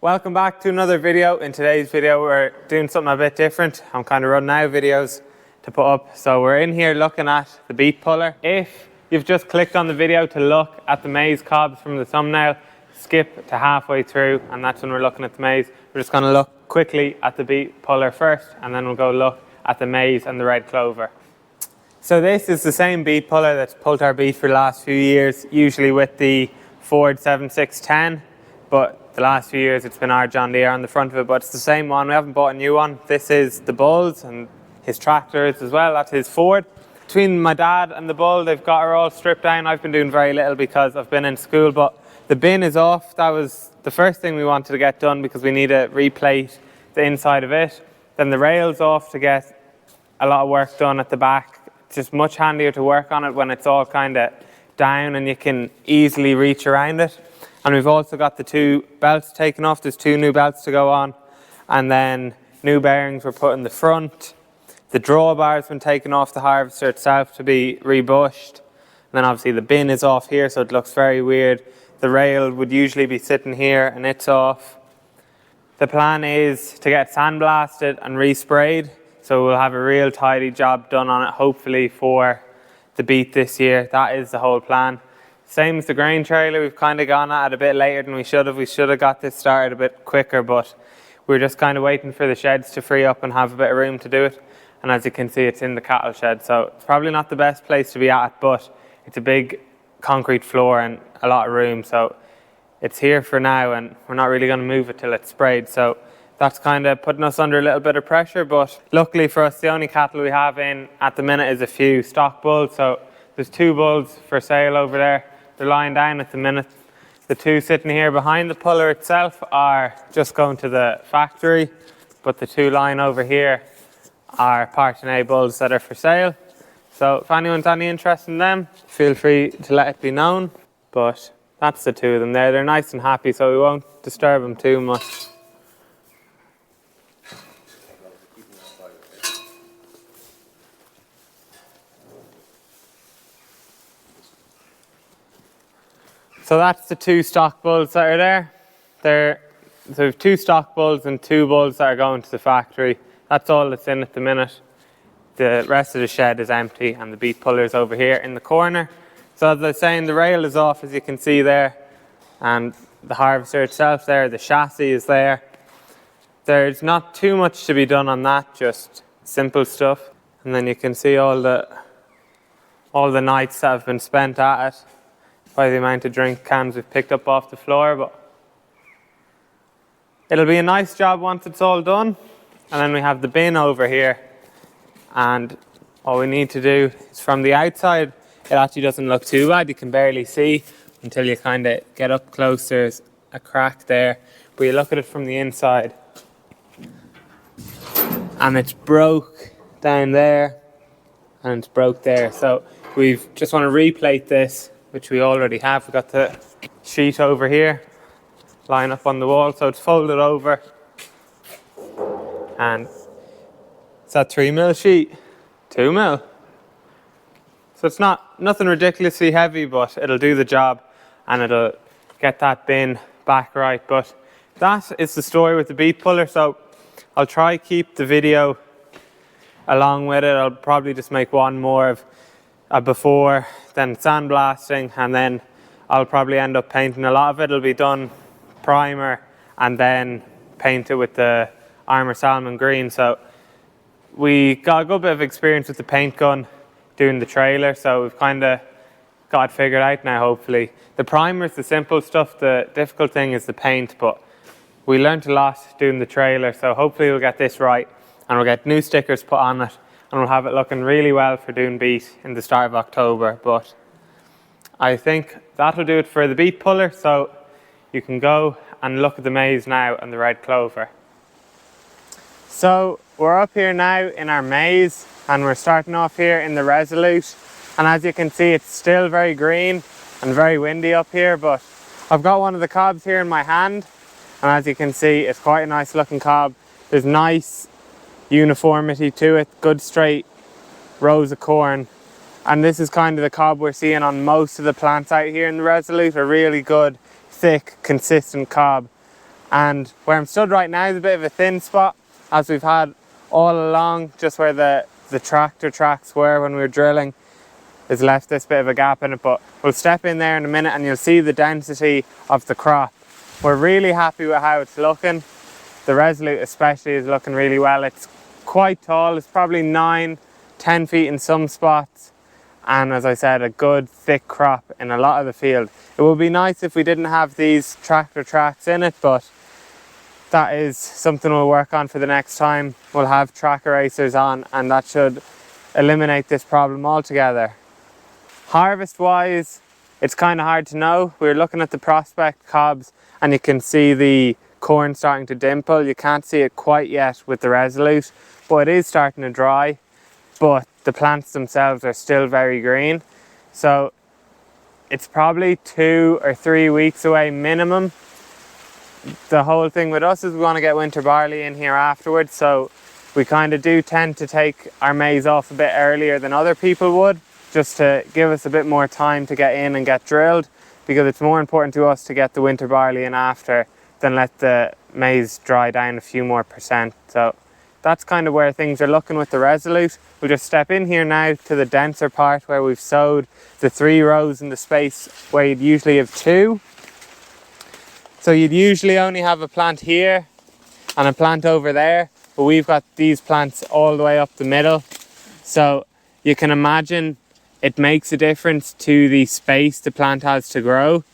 Welcome back to another video. In today's video we're doing something a bit different. I'm kind of running out of videos to put up. So we're in here looking at the BEET puller. If you've just clicked on the video to look at the maize cobs from the thumbnail, skip to halfway through and that's when we're looking at the maize. We're just going to look quickly at the BEET puller first and then we'll go look at the maize and the red clover. So this is the same BEET puller that's pulled our BEET for the last few years, usually with the Ford 7610, but the last few years it's been our John Deere on the front of it, but it's the same one. We haven't bought a new one. This is the Bull's and his tractors as well. That's his Ford. Between my dad and the Bull, they've got her all stripped down. I've been doing very little because I've been in school, but the bin is off. That was the first thing we wanted to get done because we need to replate the inside of it. Then the rail's off to get a lot of work done at the back. It's just much handier to work on it when it's all kind of down and you can easily reach around it. And we've also got the two belts taken off. There's two new belts to go on. And then new bearings were put in the front. The drawbar's been taken off the harvester itself to be rebushed. And then obviously the bin is off here, so it looks very weird. The rail would usually be sitting here and it's off. The plan is to get sandblasted and resprayed. So we'll have a real tidy job done on it, hopefully for the BEET this year. That is the whole plan. Same as the grain trailer, we've kind of gone at it a bit later than we should have. We should have got this started a bit quicker, but we're just kind of waiting for the sheds to free up and have a bit of room to do it. And as you can see, it's in the cattle shed. So it's probably not the best place to be at, but it's a big concrete floor and a lot of room. So it's here for now and we're not really going to move it till it's sprayed. So that's kind of putting us under a little bit of pressure, but luckily for us, the only cattle we have in at the minute is a few stock bulls. So there's two bulls for sale over there. They're lying down at the minute. The two sitting here behind the puller itself are just going to the factory, but the two lying over here are Partenay bulls that are for sale. So if anyone's any interest in them, feel free to let it be known. But that's the two of them there. They're nice and happy, so we won't disturb them too much. So that's the two stock bulls that are there. So we have two stock bulls and two bulls that are going to the factory. That's all that's in at the minute. The rest of the shed is empty and the BEET puller is over here in the corner. So as I was saying, the rail is off, as you can see there, and the harvester itself there, the chassis is there. There's not too much to be done on that, just simple stuff. And then you can see all the nights that have been spent at it by the amount of drink cans we've picked up off the floor, but it'll be a nice job once it's all done. And then we have the bin over here, and all we need to do is from the outside, it actually doesn't look too bad. You can barely see until you kind of get up close. There's a crack there, but you look at it from the inside and it's broke down there and it's broke there. So we just want to replate this, which we already have. We've got the sheet over here lying up on the wall, so it's folded over, and it's that 3mm sheet, 2mm. So it's nothing ridiculously heavy, but it'll do the job and it'll get that bin back right. But that is the story with the BEET puller. So I'll try keep the video along with it. I'll probably just make one more of a before, then sandblasting, and then I'll probably end up painting a lot of it. It'll be done primer and then paint it with the ARMER salmon green. So we got a good bit of experience with the paint gun doing the trailer, so we've kind of got it figured out now, hopefully. The primer is the simple stuff, the difficult thing is the paint, but we learned a lot doing the trailer, so hopefully we'll get this right and we'll get new stickers put on it and we'll have it looking really well for doing BEET in the start of October. But I think that'll do it for the BEET puller, so you can go and look at the maize now and the red clover. So we're up here now in our maize and we're starting off here in the Resolute, and as you can see it's still very green and very windy up here, but I've got one of the cobs here in my hand and as you can see it's quite a nice looking cob. There's nice uniformity to it, good straight rows of corn, and this is kind of the cob we're seeing on most of the plants out here in the Resolute, a really good thick consistent cob. And where I'm stood right now is a bit of a thin spot, as we've had all along, just where the tractor tracks were when we were drilling, has left this bit of a gap in it. But we'll step in there in a minute and you'll see the density of the crop. We're really happy with how it's looking. The Resolute especially is looking really well. It's quite tall, it's probably 9-10 feet in some spots, and as I said, a good thick crop in a lot of the field. It would be nice if we didn't have these tractor tracks in it, but that is something we'll work on for the next time. We'll have tracker racers on and that should eliminate this problem altogether. Harvest wise, it's kind of hard to know. We're looking at the prospect cobs and you can see the corn starting to dimple. You can't see it quite yet with the Resolute, but it is starting to dry. But the plants themselves are still very green. So it's probably 2 or 3 weeks away minimum. The whole thing with us is we want to get winter barley in here afterwards. So we kind of do tend to take our maize off a bit earlier than other people would, just to give us a bit more time to get in and get drilled, because it's more important to us to get the winter barley in after than let the maize dry down a few more percent. So that's kind of where things are looking with the Resolute. We'll just step in here now to the denser part where we've sowed the 3 rows in the space where you'd usually have 2. So you'd usually only have a plant here and a plant over there, but we've got these plants all the way up the middle. So you can imagine it makes a difference to the space the plant has to grow.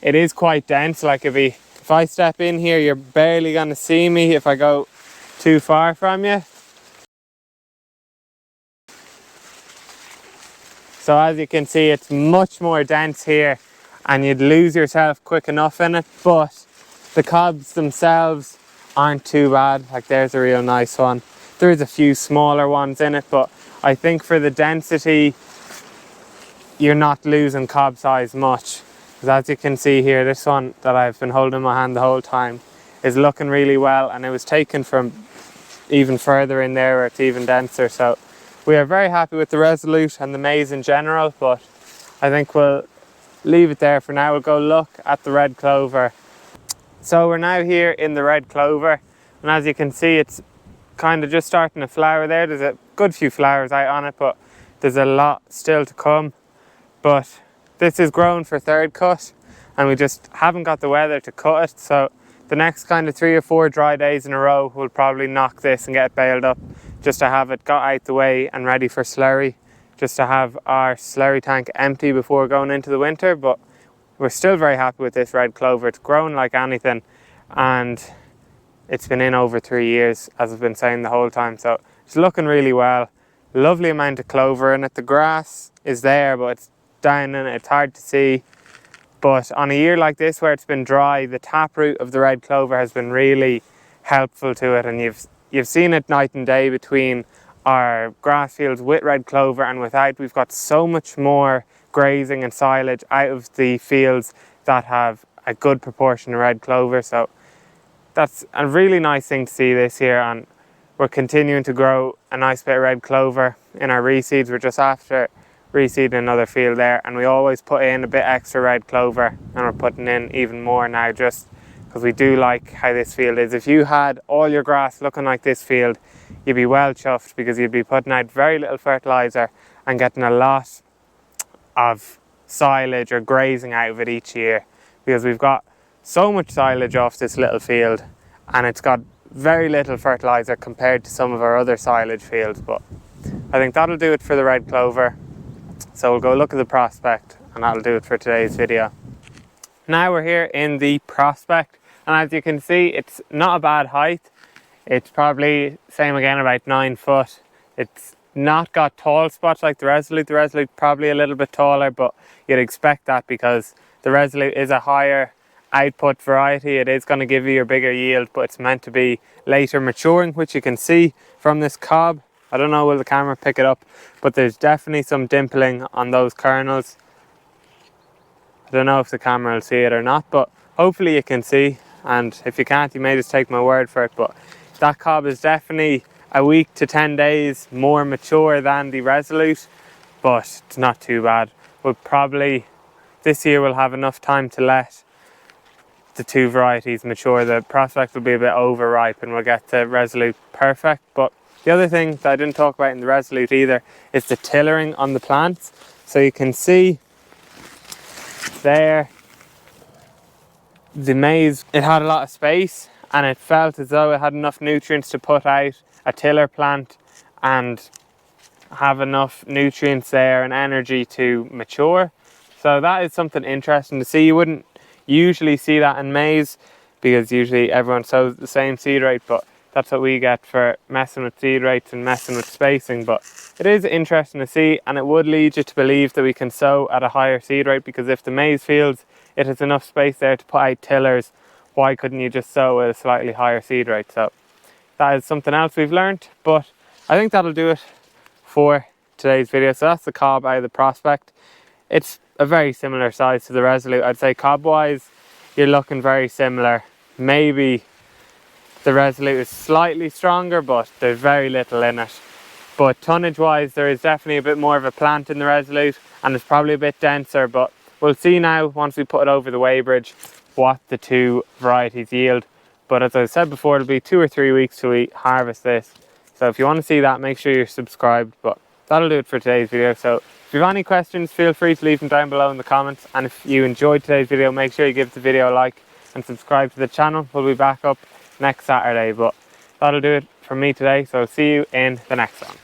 It is quite dense. Like if I step in here, you're barely going to see me if I go too far from you. So as you can see, it's much more dense here and you'd lose yourself quick enough in it, but the cobs themselves aren't too bad. Like there's a real nice one. There's a few smaller ones in it, but I think for the density, you're not losing cob size much. Because as you can see here, this one that I've been holding in my hand the whole time is looking really well, and it was taken from even further in there where it's even denser. So we are very happy with the Resolute and the maize in general, but I think we'll leave it there for now. We'll go look at the red clover. So we're now here in the red clover, and as you can see, it's kind of just starting to flower there. There's a good few flowers out on it, but there's a lot still to come. But this is grown for third cut and we just haven't got the weather to cut it. So the next kind of 3 or 4 dry days in a row, we'll probably knock this and get it baled up, just to have it got out the way and ready for slurry, just to have our slurry tank empty before going into the winter. But we're still very happy with this red clover. It's grown like anything and it's been in over 3 years, as I've been saying the whole time. So it's looking really well. Lovely amount of clover in it. The grass is there, but it's down in it, it's hard to see. But on a year like this where it's been dry, the taproot of the red clover has been really helpful to it, and you've seen it night and day between our grass fields with red clover and without. We've got so much more grazing and silage out of the fields that have a good proportion of red clover. So that's a really nice thing to see this year, and we're continuing to grow a nice bit of red clover in our reseeds. We're just after reseeding another field there, and we always put in a bit extra red clover, and we're putting in even more now just because we do like how this field is. If you had all your grass looking like this field, you'd be well chuffed, because you'd be putting out very little fertilizer and getting a lot of silage or grazing out of it each year, because we've got so much silage off this little field and it's got very little fertilizer compared to some of our other silage fields. But I think that'll do it for the red clover. So we'll go look at the prospect, and that'll do it for today's video. Now we're here in the prospect, and as you can see, it's not a bad height. It's probably, same again, about 9 foot. It's not got tall spots like the Resolute. The Resolute probably a little bit taller, but you'd expect that because the Resolute is a higher output variety. It is going to give you a bigger yield, but it's meant to be later maturing, which you can see from this cob. I don't know, will the camera pick it up, but there's definitely some dimpling on those kernels. I don't know if the camera will see it or not, but hopefully you can see, and if you can't, you may just take my word for it. But that cob is definitely a week to 10 days more mature than the Resolute, but it's not too bad. We'll probably, this year we'll have enough time to let the two varieties mature. The Prospect will be a bit overripe and we'll get the Resolute Perfect. But the other thing that I didn't talk about in the Resolute either is the tillering on the plants. So you can see there, the maize, it had a lot of space and it felt as though it had enough nutrients to put out a tiller plant and have enough nutrients there and energy to mature. So that is something interesting to see. You wouldn't usually see that in maize because usually everyone sows the same seed rate, but that's what we get for messing with seed rates and messing with spacing. But it is interesting to see, and it would lead you to believe that we can sow at a higher seed rate, because if the maize fields, it has enough space there to put out tillers, why couldn't you just sow at a slightly higher seed rate? So that is something else we've learned. But I think that'll do it for today's video. So that's the cob out of the Prospect. It's a very similar size to the Resolute. I'd say cob wise you're looking very similar. Maybe the Resolute is slightly stronger, but there's very little in it. But tonnage wise there is definitely a bit more of a plant in the Resolute, and it's probably a bit denser. But we'll see now once we put it over the weighbridge what the two varieties yield. But as I said before, it'll be 2 or 3 weeks till we harvest this. So if you want to see that, make sure you're subscribed. But that'll do it for today's video. So if you have any questions, feel free to leave them down below in the comments. And if you enjoyed today's video, make sure you give the video a like and subscribe to the channel. We'll be back up next Saturday. But that'll do it from me today. So see you in the next one.